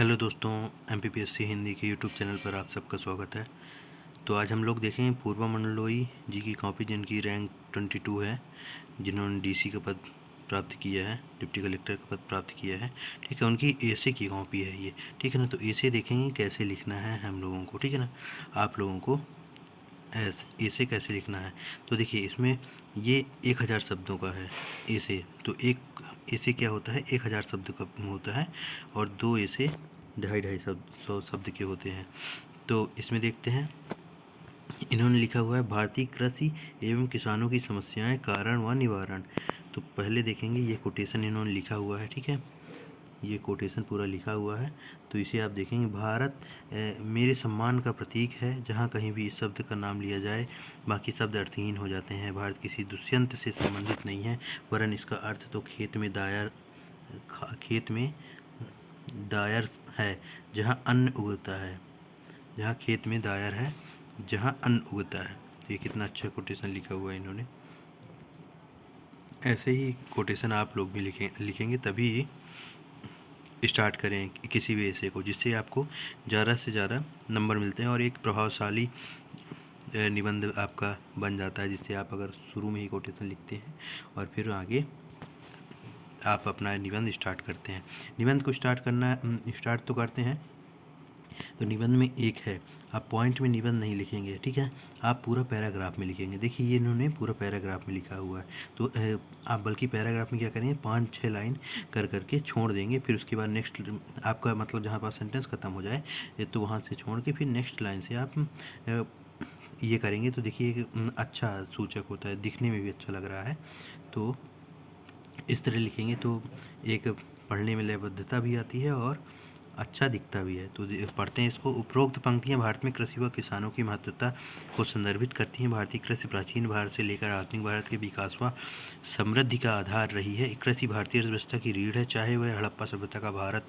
Hello दोस्तों, MPPSC Hindi के YouTube channel पर आप सबका स्वागत है। तो आज हम लोग देखेंगे पूर्वा मंडलोई जी की कॉपी, जिनकी रैंक 22 है, जिन्होंने डीसी का पद प्राप्त किया है, डिप्टी कलेक्टर का पद प्राप्त किया है। ठीक है, उनकी एसे की कॉपी है ये। ठीक है ना, तो एसे देखेंगे कैसे लिखना है हम लोगों को। ठीक है ना, आप लोगों को ऐसे कैसे लिखना है। तो देखिए, इसमें ये 1000 शब्दों का है ऐसे। तो एक ऐसे क्या होता है, 1000 शब्द का होता है, और दो ऐसे 250 100 शब्द के होते हैं। तो इसमें देखते हैं, इन्होंने लिखा हुआ है भारतीय कृषि एवं किसानों की समस्याएं, कारण व निवारण। तो पहले देखेंगे ये कोटेशन इन्होंने लिखा हुआ है। ठीक है, ये कोटेशन पूरा लिखा हुआ है। तो इसे आप देखेंगे, भारत मेरे सम्मान का प्रतीक है। जहाँ कहीं भी इस शब्द का नाम लिया जाए, बाकी शब्द अर्थहीन हो जाते हैं। भारत किसी दुष्यंत से संबंधित नहीं है, वरन इसका अर्थ तो खेत में दायर है, जहाँ अन्न उगता है। जहाँ खेत में दायर है, जहाँ अन्न उगता है। तो ये कितना अच्छा कोटेशन लिखा हुआ है इन्होंने। ऐसे ही कोटेशन आप लोग भी लिखेंगे तभी स्टार्ट करें किसी भी ऐसे को, जिससे आपको ज़्यादा से ज़्यादा नंबर मिलते हैं और एक प्रभावशाली निबंध आपका बन जाता है, जिससे आप अगर शुरू में ही कोटेशन लिखते हैं और फिर आगे आप अपना निबंध स्टार्ट करते हैं। निबंध को स्टार्ट तो करते हैं। तो निबंध में एक है, आप पॉइंट में निबंध नहीं लिखेंगे। ठीक है, आप पूरा पैराग्राफ में लिखेंगे। देखिए, ये इन्होंने पूरा पैराग्राफ में लिखा हुआ है। तो आप बल्कि पैराग्राफ में क्या करेंगे, 5-6 लाइन कर करके छोड़ देंगे। फिर उसके बाद नेक्स्ट, आपका मतलब जहाँ पास सेंटेंस ख़त्म हो जाए तो वहाँ से छोड़ के फिर नेक्स्ट लाइन से आप ये करेंगे। तो देखिए, एक अच्छा सूचक होता है, दिखने में भी अच्छा लग रहा है। तो इस तरह लिखेंगे तो एक पढ़ने में लयबद्धता भी आती है और अच्छा दिखता भी है। तो पढ़ते हैं इसको। उपरोक्त पंक्तियां भारत में कृषि व किसानों की महत्वता को संदर्भित करती हैं। भारतीय कृषि प्राचीन भारत से लेकर आधुनिक भारत के विकास व समृद्धि का आधार रही है। कृषि भारतीय अर्थव्यवस्था की रीढ़ है, चाहे वह हड़प्पा सभ्यता का भारत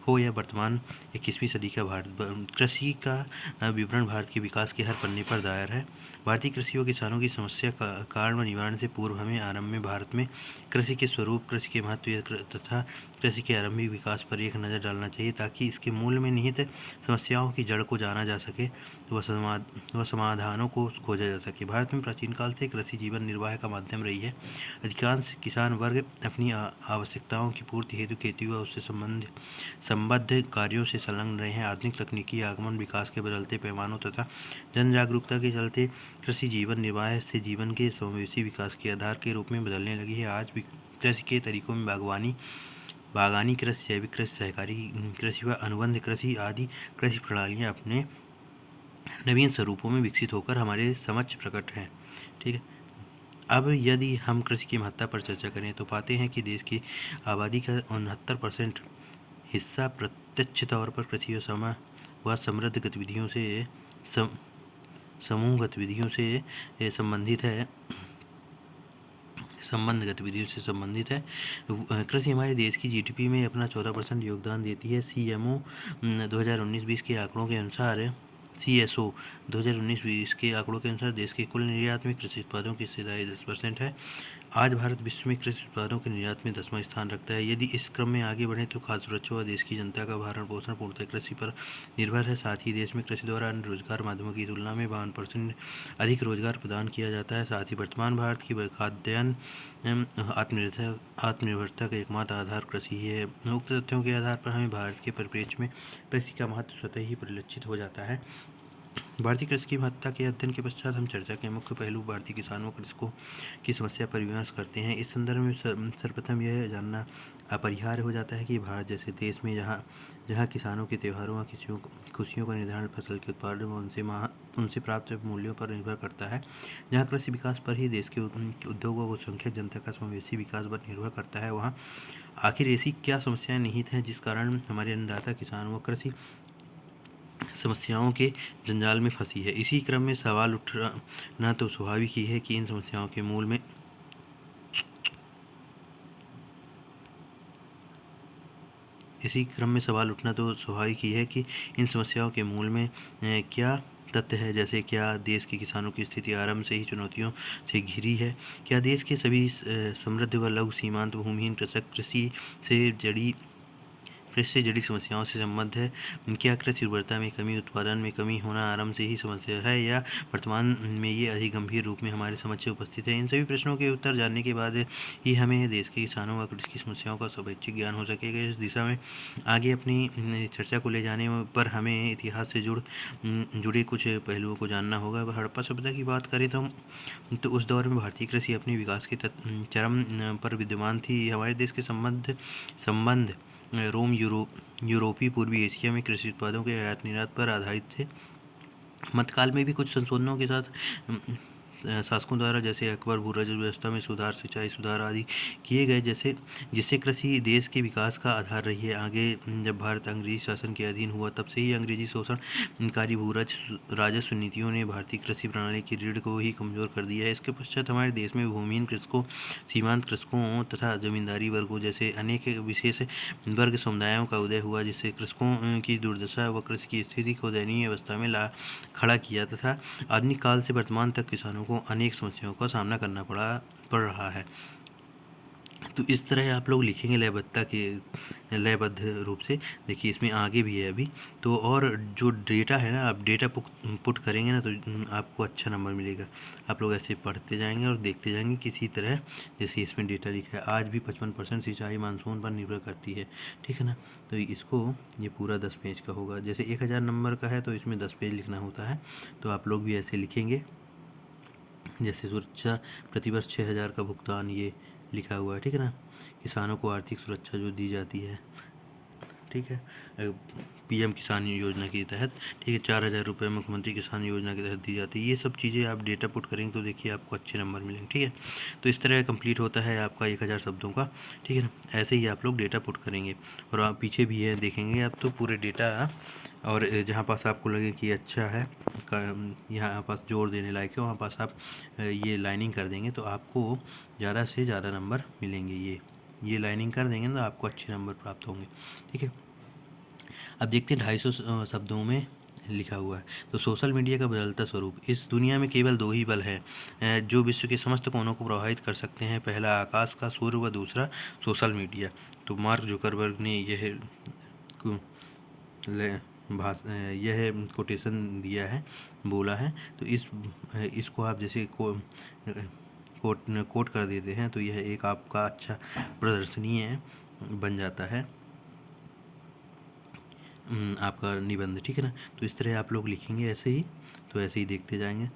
हो या वर्तमान 21वीं सदी का भारत। कृषि का विवरण भारत के विकास के हर पन्ने पर दायर है। भारतीय कृषि व किसानों की समस्या का कारण व निवारण से पूर्व हमें आरंभ में भारत में कृषि के स्वरूप, कृषि के महत्व तथा कृषि के आरंभिक विकास पर एक नज़र डालना चाहिए, ताकि इसके मूल में निहित समस्याओं की जड़ को जाना जा सके व समाधानों को खोजा जा सके। भारत में प्राचीन काल से कृषि जीवन निर्वाह का माध्यम रही है। अधिकांश किसान वर्ग अपनी आवश्यकताओं की पूर्ति हेतु खेती व उससे संबद्ध कार्यों से संलग्न रहे हैं। आधुनिक तकनीकी आगमन, विकास के बदलते पैमानों तथा जन जागरूकता के चलते कृषि जीवन निर्वाह से जीवन के समावेशी विकास के आधार के रूप में बदलने लगी है। आज भी कृषि के तरीकों में बागानी कृषि, जैविक कृषि, सहकारी कृषि व अनुबंध कृषि आदि कृषि प्रणालियाँ अपने नवीन स्वरूपों में विकसित होकर हमारे समक्ष प्रकट हैं। ठीक है, अब यदि हम कृषि की महत्ता पर चर्चा करें तो पाते हैं कि देश की आबादी का 69% हिस्सा प्रत्यक्ष तौर पर कृषि व समृद्ध गतिविधियों से समूह गतिविधियों से संबंधित है। कृषि हमारे देश की जीडीपी में अपना 14% योगदान देती है। सीएमओ 2019-20 के आंकड़ों के अनुसार CSO 2019-20 के आंकड़ों के अनुसार देश के कुल निर्यात में कृषि उत्पादों की हिस्सेदारी 10% है। आज भारत विश्व में कृषि उत्पादों के निर्यात में 10वां स्थान रखता है। यदि इस क्रम में आगे बढ़े तो खाद्य सुरक्षा व देश की जनता का भरण पोषण पूर्णतः कृषि पर निर्भर है। साथ ही देश में कृषि द्वारा अन्य रोजगार माध्यमों की तुलना में 52% अधिक रोजगार प्रदान किया जाता है। साथ ही वर्तमान भारत की खाद्यान्न आत्मनिर्भरता का एकमात्र आधार कृषि ही है। उक्त तथ्यों के आधार पर हमें भारत के परिप्रेक्ष्य में कृषि का महत्व स्वतः ही परिलक्षित हो जाता है। भारतीय कृषि की महत्ता के अध्ययन के पश्चात हम चर्चा के मुख्य पहलू भारतीय किसानों व कृषकों की समस्या पर विमर्श करते हैं। इस संदर्भ में सर्वप्रथम यह जानना अपरिहार्य हो जाता है कि भारत जैसे देश में जहाँ किसानों के त्योहारों व खुशियों का निर्धारण फसल के उत्पादन व उनसे प्राप्त मूल्यों पर निर्भर करता है, जहाँ कृषि विकास पर ही देश के उद्योग व बहुसंख्यक जनता का समावेशी विकास पर निर्भर करता है, वहाँ आखिर ऐसी क्या समस्याएं निहित हैं जिस कारण हमारे अन्नदाता किसान व कृषि समस्याओं के जंजाल में फंसी है। इसी क्रम में सवाल उठना तो स्वाभाविक ही है कि इन समस्याओं के मूल में क्या तथ्य है। जैसे, क्या देश के किसानों की स्थिति आरंभ से ही चुनौतियों से घिरी है? क्या देश के सभी समृद्ध व लघु सीमांत भूमिहीन कृषक कृषि से जड़ी कृषि से जुड़ी समस्याओं से संबंध है। क्या कृषि उर्वरता में कमी, उत्पादन में कमी होना आरंभ से ही समस्या है या वर्तमान में ये अधिक गंभीर रूप में हमारे समक्ष उपस्थित है? इन सभी प्रश्नों के उत्तर जानने के बाद ही हमें देश के किसानों व कृषि की समस्याओं का स्वैच्छिक ज्ञान हो सकेगा। इस दिशा में आगे अपनी चर्चा को ले जाने पर हमें इतिहास से जुड़े कुछ पहलुओं को जानना होगा। हड़प्पा सभ्यता की बात करें तो उस दौर में भारतीय कृषि अपने विकास के चरम पर विद्यमान थी। हमारे देश के संबंध रोम यूरोपीय पूर्वी एशिया में कृषि उत्पादों के आयात निर्यात पर आधारित थे। मध्यकाल में भी कुछ संशोधनों के साथ शासकों द्वारा जैसे अकबर भू राजस्व व्यवस्था में सुधार, सिंचाई सुधार आदि किए गए, जिससे कृषि देश के विकास का आधार रही है। आगे जब भारत अंग्रेजी शासन के अधीन हुआ तब से ही अंग्रेजी शोषणकारी भू राजस्व नीतियों ने भारतीय कृषि प्रणाली की रीढ़ को ही कमजोर कर दिया है। इसके पश्चात हमारे देश में भूमिहीन कृषकों, सीमांत कृषकों तथा जमींदारी वर्गों जैसे अनेक विशेष वर्ग समुदायों का उदय हुआ, जिससे कृषकों की दुर्दशा व कृषि की स्थिति को दयनीय अवस्था में खड़ा किया तथा आधुनिक काल से वर्तमान तक किसानों को अनेक समस्याओं का सामना करना पड़ रहा है। तो इस तरह आप लोग लिखेंगे लयबद्ध रूप से। देखिए इसमें आगे भी है अभी तो, और जो डेटा है ना, आप डेटा पुट करेंगे ना तो आपको अच्छा नंबर मिलेगा। आप लोग ऐसे पढ़ते जाएंगे और देखते जाएंगे किसी तरह, जैसे इसमें डेटा लिखा है आज भी 55% सिंचाई मानसून पर निर्भर करती है, ठीक है ना। तो इसको ये पूरा 10 पेज का होगा। जैसे 1000 नंबर का है तो इसमें 10 पेज लिखना होता है। तो आप लोग भी ऐसे लिखेंगे। जैसे सुरक्षा प्रतिवर्ष 6000 का भुगतान, ये लिखा हुआ है, ठीक है ना। किसानों को आर्थिक सुरक्षा जो दी जाती है, ठीक है, पीएम किसान योजना के तहत, ठीक है, 4000 रुपये मुख्यमंत्री किसान योजना के तहत दी जाती है। ये सब चीज़ें आप डेटा पुट करेंगे तो देखिए आपको अच्छे नंबर मिलेंगे, ठीक है। तो इस तरह कंप्लीट होता है आपका 1000 शब्दों का, ठीक है ना। ऐसे ही आप लोग डेटा पुट करेंगे और आप पीछे भी है देखेंगे आप तो पूरे डेटा, और जहाँ पास आपको लगे कि अच्छा है, यहाँ पास जोड़ देने लायक है, वहाँ पास आप ये लाइनिंग कर देंगे तो आपको ज़्यादा से ज़्यादा नंबर मिलेंगे। ये लाइनिंग कर देंगे तो आपको अच्छे नंबर प्राप्त होंगे, ठीक है। अब देखते हैं 250 शब्दों में लिखा हुआ है। तो सोशल मीडिया का बदलता स्वरूप। इस दुनिया में केवल 2 ही बल हैं जो विश्व के समस्त कोनों को प्रभावित कर सकते हैं। पहला आकाश का सूर्य व दूसरा सोशल मीडिया। तो मार्क जुकरबर्ग ने यह कोटेशन दिया है, बोला है। तो इसको आप जैसे कोट कर देते हैं तो यह एक आपका अच्छा प्रदर्शनीय बन जाता है आपका निबंध, ठीक है ना। तो इस तरह आप लोग लिखेंगे ऐसे ही, तो ऐसे ही देखते जाएंगे।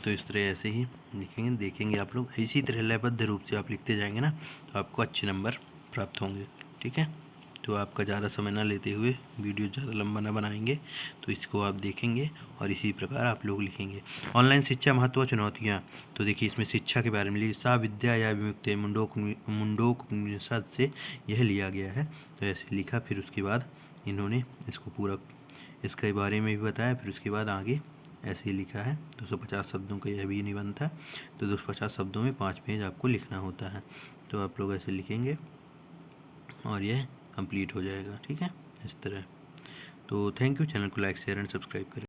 तो इस तरह ऐसे ही लिखेंगे, देखेंगे आप लोग इसी तरह लयबद्ध रूप से आप लिखते जाएंगे ना तो आपको अच्छे नंबर प्राप्त होंगे, ठीक है। तो आपका ज़्यादा समय ना लेते हुए, वीडियो ज़्यादा लंबा ना बनाएंगे, तो इसको आप देखेंगे और इसी प्रकार आप लोग लिखेंगे। ऑनलाइन शिक्षा महत्व चुनौतियाँ। तो देखिए इसमें शिक्षा के बारे में लिखिए। सा विद्या या विमुक्ति मुंडोपनिषद से यह लिया गया है। तो ऐसे लिखा, फिर उसके बाद इन्होंने इसको पूरा इसके बारे में भी बताया, फिर उसके बाद आगे ऐसे ही लिखा है। 250 शब्दों का यह भी निबंध था। तो 250 शब्दों में 5 पेज आपको लिखना होता है। तो आप लोग ऐसे लिखेंगे और यह कंप्लीट हो जाएगा, ठीक है, इस तरह। तो थैंक यू। चैनल को लाइक, शेयर एंड सब्सक्राइब करें।